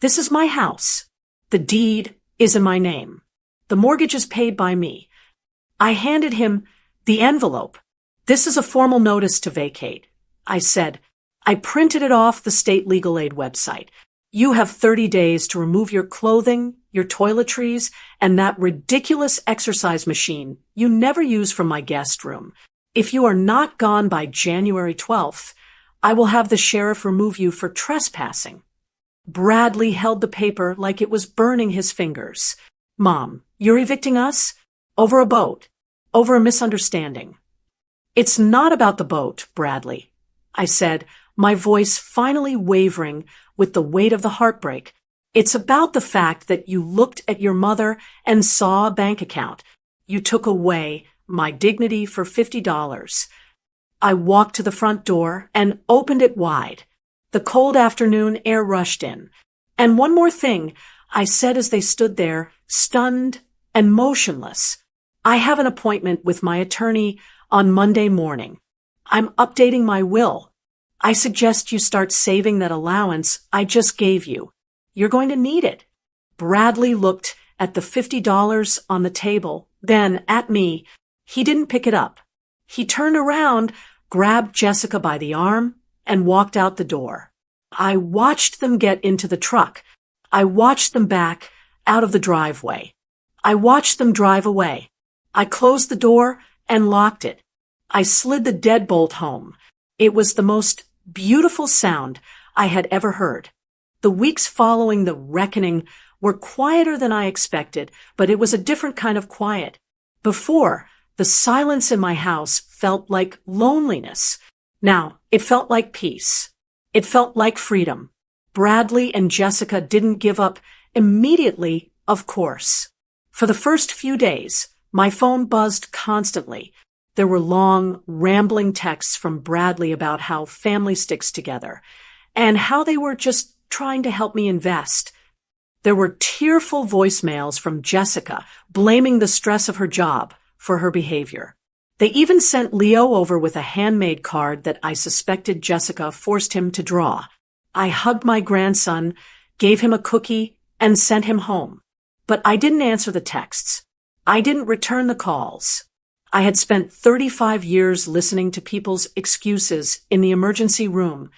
This is my house. The deed is in my name. The mortgage is paid by me. I handed him the envelope. This is a formal notice to vacate, I said. I printed it off the state legal aid website. You have 30 days to remove your clothing, your toiletries, and that ridiculous exercise machine you never use from my guest room. If you are not gone by January 12th, I will have the sheriff remove you for trespassing. Bradley held the paper like it was burning his fingers. Mom, you're evicting us? Over a boat. Over a misunderstanding. It's not about the boat, Bradley, I said, my voice finally wavering with the weight of the heartbreak. It's about the fact that you looked at your mother and saw a bank account. You took away my dignity for $50. I walked to the front door and opened it wide. The cold afternoon air rushed in. And one more thing, I said as they stood there, stunned and motionless. I have an appointment with my attorney on Monday morning. I'm updating my will. I suggest you start saving that allowance I just gave you. You're going to need it. Bradley looked at the $50 on the table, then at me. He didn't pick it up. He turned around, grabbed Jessica by the arm, and walked out the door. I watched them get into the truck. I watched them back out of the driveway. I watched them drive away. I closed the door and locked it. I slid the deadbolt home. It was the most beautiful sound I had ever heard. The weeks following the reckoning were quieter than I expected, but it was a different kind of quiet. Before, the silence in my house felt like loneliness. Now, it felt like peace. It felt like freedom. Bradley and Jessica didn't give up immediately, of course. For the first few days, my phone buzzed constantly. There were long, rambling texts from Bradley about how family sticks together and how they were just trying to help me invest. There were tearful voicemails from Jessica blaming the stress of her job for her behavior. They even sent Leo over with a handmade card that I suspected Jessica forced him to draw. I hugged my grandson, gave him a cookie, and sent him home. But I didn't answer the texts. I didn't return the calls. I had spent 35 years listening to people's excuses in the emergency room.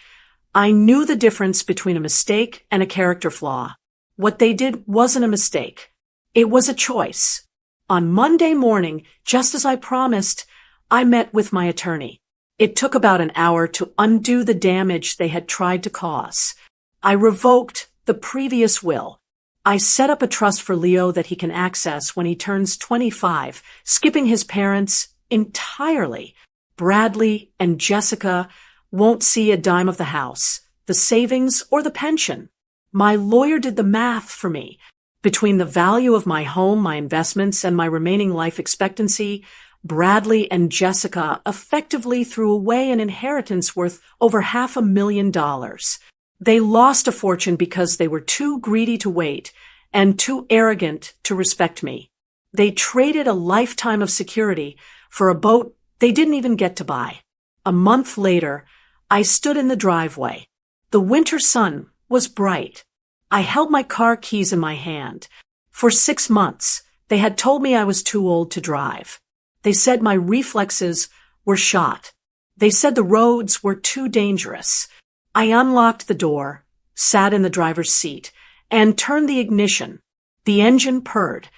I knew the difference between a mistake and a character flaw. What they did wasn't a mistake. It was a choice. On Monday morning, just as I promised, I met with my attorney. It took about an hour to undo the damage they had tried to cause. I revoked the previous will. I set up a trust for Leo that he can access when he turns 25, skipping his parents entirely. Bradley and Jessica won't see a dime of the house, the savings, or the pension. My lawyer did the math for me. Between the value of my home, my investments, and my remaining life expectancy, Bradley and Jessica effectively threw away an inheritance worth over $500,000. They lost a fortune because they were too greedy to wait and too arrogant to respect me. They traded a lifetime of security for a boat they didn't even get to buy. A month later, I stood in the driveway. The winter sun was bright. I held my car keys in my hand. For 6 months, they had told me I was too old to drive. They said my reflexes were shot. They said the roads were too dangerous. I unlocked the door, sat in the driver's seat, and turned the ignition. The engine purred.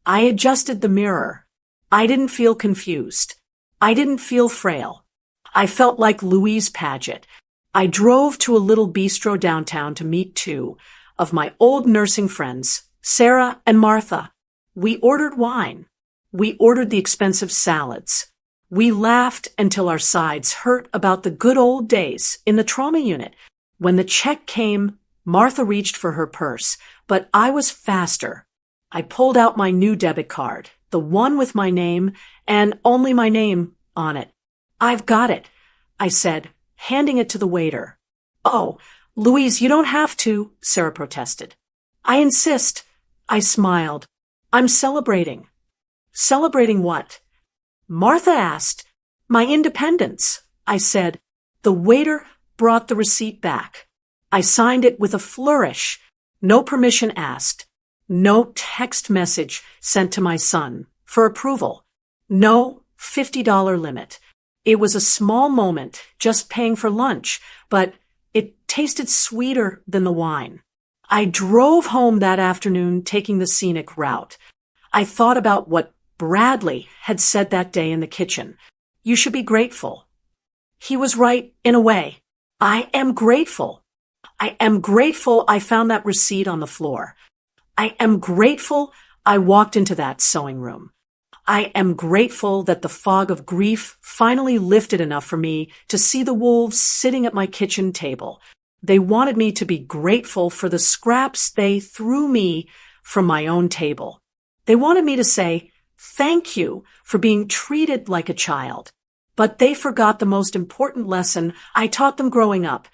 I adjusted the mirror. I didn't feel confused. I didn't feel frail. I felt like Louise Paget. I drove to a little bistro downtown to meet two of my old nursing friends, Sarah and Martha. We ordered wine. We ordered the expensive salads. We laughed until our sides hurt about the good old days in the trauma unit. When the check came, Martha reached for her purse, but I was faster. I pulled out my new debit card, the one with my name and only my name on it. "I've got it," I said, handing it to the waiter. "Oh, Louise, you don't have to," Sarah protested. "I insist." I smiled. "I'm celebrating." "Celebrating what?" Martha asked. "My independence," I said. The waiter brought the receipt back. I signed it with a flourish. No permission asked. No text message sent to my son for approval. No $50 limit. It was a small moment, just paying for lunch, but it tasted sweeter than the wine. I drove home that afternoon, taking the scenic route. I thought about what Bradley had said that day in the kitchen. "You should be grateful." He was right in a way. I am grateful. I am grateful I found that receipt on the floor. I am grateful I walked into that sewing room. I am grateful that the fog of grief finally lifted enough for me to see the wolves sitting at my kitchen table. They wanted me to be grateful for the scraps they threw me from my own table. They wanted me to say, "Thank you for being treated like a child." But they forgot the most important lesson I taught them growing up.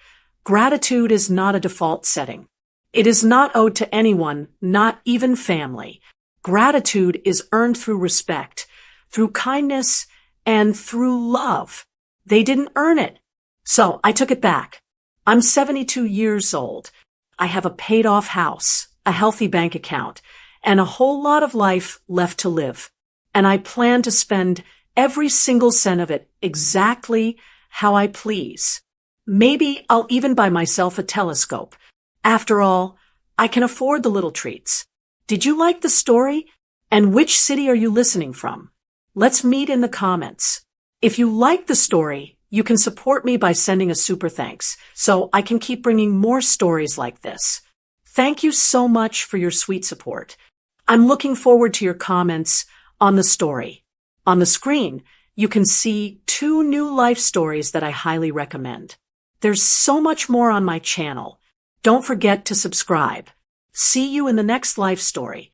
Gratitude is not a default setting. It is not owed to anyone, not even family. Gratitude is earned through respect, through kindness, and through love. They didn't earn it. So I took it back. I'm 72 years old. I have a paid-off house, a healthy bank account, and a whole lot of life left to live. And I plan to spend every single cent of it exactly how I please. Maybe I'll even buy myself a telescope. After all, I can afford the little treats. Did you like the story? And which city are you listening from? Let's meet in the comments. If you like the story, You can support me by sending a super thanks, so I can keep bringing more stories like this. Thank you so much for your sweet support. I'm looking forward to your comments on the story. On the screen, you can see 2 new life stories that I highly recommend. There's so much more on my channel. Don't forget to subscribe. See you in the next life story.